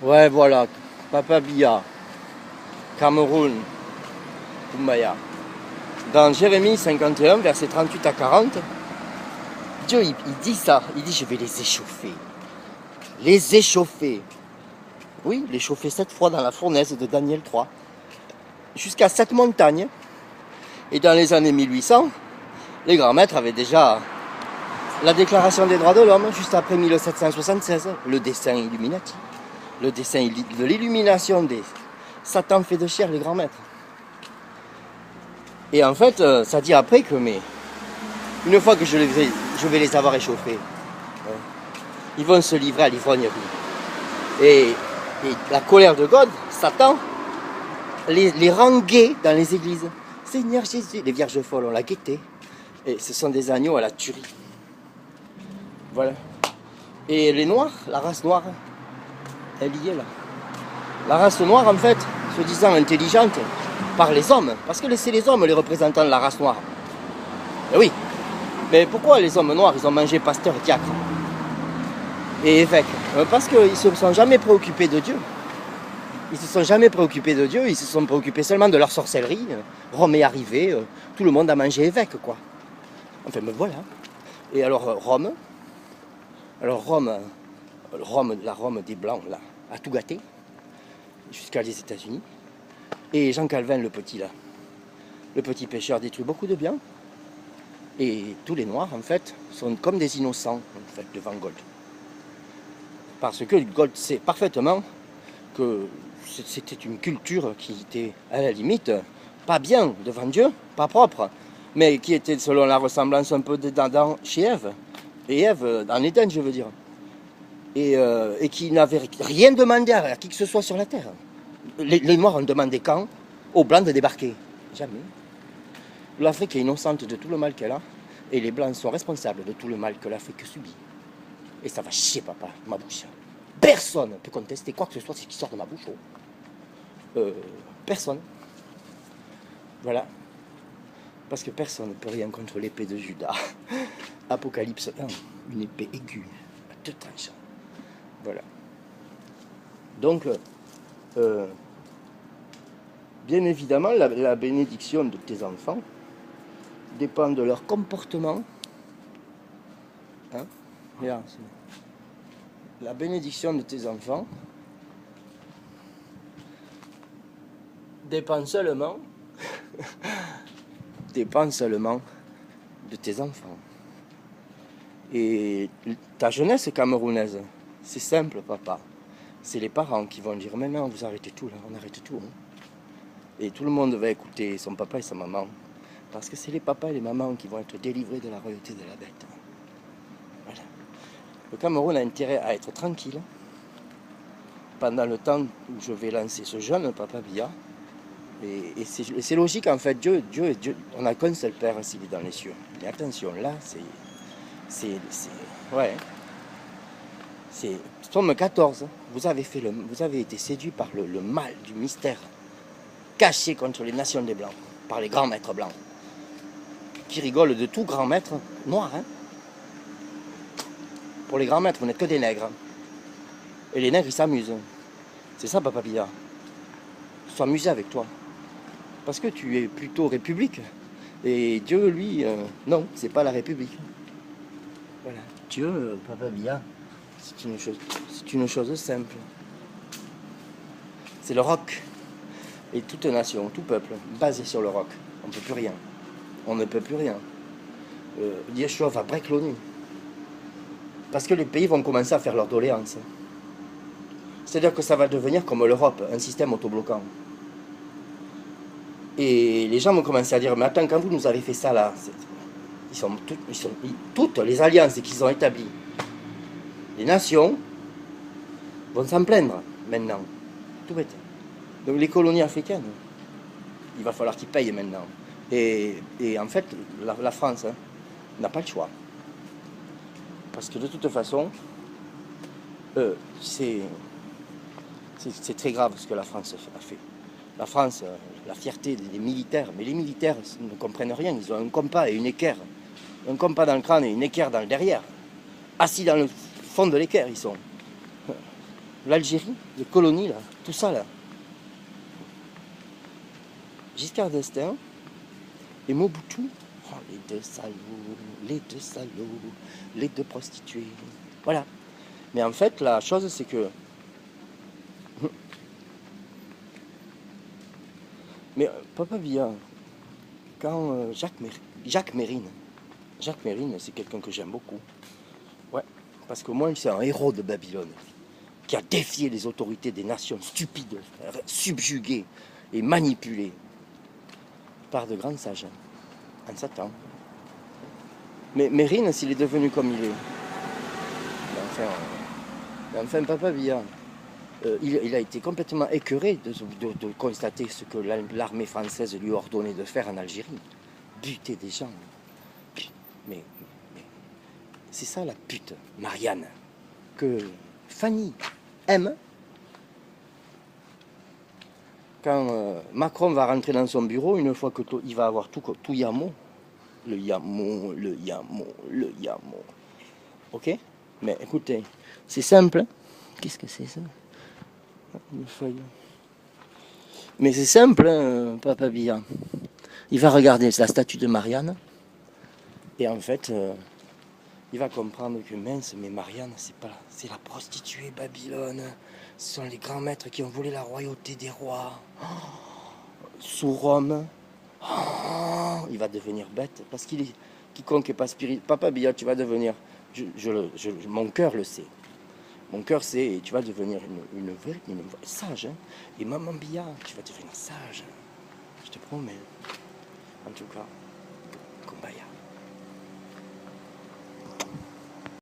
Ouais, voilà. Papa Biya, Cameroun, Kumbaya. Dans Jérémie 51, versets 38 à 40, Dieu il dit ça. Il dit je vais les échauffer. Les échauffer. Oui, les chauffer 7 fois dans la fournaise de Daniel 3. Jusqu'à 7 montagnes. Et dans les années 1800, les grands maîtres avaient déjà la déclaration des droits de l'homme, juste après 1776, le dessein Illuminati. Le dessein de l'illumination des Satan fait de chair, les grands maîtres. Et en fait, ça dit après que, mais une fois que je vais les avoir échauffés, ils vont se livrer à l'ivrognerie. Et la colère de God, Satan, les rend gays dans les églises. Seigneur Jésus, les vierges folles, on l'a guetté. Et ce sont des agneaux à la tuerie. Voilà. Et les noirs, la race noire, elle y est là. La race noire, en fait, se disant intelligente par les hommes, parce que c'est les hommes les représentants de la race noire. Et oui. Mais pourquoi les hommes noirs, ils ont mangé pasteur, diacre et évêque? Parce qu'ils ne se sont jamais préoccupés de Dieu. Ils se sont jamais préoccupés de Dieu, ils se sont préoccupés seulement de leur sorcellerie. Rome est arrivé, tout le monde a mangé évêque, quoi. Enfin, me voilà. Et alors, Rome, la Rome des Blancs, là, a tout gâté, jusqu'à les États-Unis. Et Jean Calvin, le petit, là, le petit pêcheur, détruit beaucoup de biens. Et tous les Noirs, en fait, sont comme des innocents, en fait, devant Gold. Parce que Gold sait parfaitement que c'était une culture qui était, à la limite, pas bien devant Dieu, pas propre, mais qui était selon la ressemblance un peu d'Adam chez Ève. Et Ève, en Éden, je veux dire. Et qui n'avait rien demandé à qui que ce soit sur la terre. Les Noirs ont demandé quand aux Blancs de débarquer. Jamais. L'Afrique est innocente de tout le mal qu'elle a, et les Blancs sont responsables de tout le mal que l'Afrique subit. Et ça va chier, papa, ma bouche. Personne ne peut contester quoi que ce soit ce qui sort de ma bouche. Personne. Voilà. Parce que personne ne peut rien contre l'épée de Judas. Apocalypse 1, une épée aiguë, à deux tranchants. Voilà. Donc, bien évidemment, la bénédiction de tes enfants dépend de leur comportement. Hein? Regarde, la bénédiction de tes enfants dépend seulement de tes enfants. Et ta jeunesse camerounaise, c'est simple, papa. C'est les parents qui vont dire maintenant vous arrêtez tout là, on arrête tout. Hein. Et tout le monde va écouter son papa et sa maman. Parce que c'est les papas et les mamans qui vont être délivrés de la royauté de la bête. Voilà. Le Cameroun a intérêt à être tranquille pendant le temps où je vais lancer ce jeune Papa Biya. Et c'est logique en fait, Dieu, on n'a qu'un seul Père s'il est dans les cieux. Mais attention, là, ouais. C'est Psaume 14. Vous avez été séduit par le mal du mystère caché contre les nations des Blancs, par les grands maîtres blancs, qui rigolent de tout grand maître noir. Hein. Pour les grands maîtres, vous n'êtes que des nègres. Et les nègres, ils s'amusent. C'est ça, Papa Biya. S'amuser avec toi. Parce que tu es plutôt république. Et Dieu, lui, non, c'est pas la République. Voilà. Dieu, Papa Biya, c'est une chose simple. C'est le roc. Et toute nation, tout peuple, basé sur le roc. On ne peut plus rien. On ne peut plus rien. Yeshua va break l'ONU. Parce que les pays vont commencer à faire leurs doléances. C'est-à-dire que ça va devenir comme l'Europe, un système autobloquant. Et les gens vont commencer à dire, mais attends, quand vous nous avez fait ça là, toutes les alliances qu'ils ont établies, les nations vont s'en plaindre maintenant. Tout bête. Donc les colonies africaines, il va falloir qu'ils payent maintenant. Et en fait, la France n'a pas le choix. Parce que de toute façon, c'est très grave ce que la France a fait. La France, la fierté des militaires, mais les militaires ne comprennent rien, ils ont un compas et une équerre. Un compas dans le crâne et une équerre dans le derrière. Assis dans le fond de l'équerre, ils sont. l'Algérie, les colonies, là, tout ça, là. Giscard d'Estaing et Mobutu. Oh, les deux salauds, les deux salauds, les deux prostituées. Voilà. Mais en fait, la chose, c'est que... Mais Papa Villa, quand Jacques Mérine, c'est quelqu'un que j'aime beaucoup. Ouais, parce que moi, c'est un héros de Babylone qui a défié les autorités des nations stupides, subjuguées et manipulées par de grands sages en Satan. Mais Mérine, s'il est devenu comme il est, enfin Papa Villa, il a été complètement écœuré de constater ce que l'armée française lui ordonnait de faire en Algérie. Buter des gens. Mais c'est ça la pute, Marianne, que Fanny aime. Quand Macron va rentrer dans son bureau, une fois qu'il va avoir tout Yamo, le Yamo. Ok? Mais écoutez, c'est simple. Hein. Qu'est-ce que c'est ça? Une feuille. Mais c'est simple, hein, Papa Billa. Il va regarder la statue de Marianne. Et en fait, il va comprendre que mince, mais Marianne, c'est la prostituée Babylone. Ce sont les grands maîtres qui ont volé la royauté des rois. Oh, sous Rome. Oh, il va devenir bête parce qu'il est quiconque n'est pas spirituel. Papa Billa, tu vas devenir. Mon cœur le sait. Mon cœur sait et tu vas devenir une vraie sage. Hein. Et maman Billa, tu vas devenir sage. Je te promets. En tout cas, Kumbaya.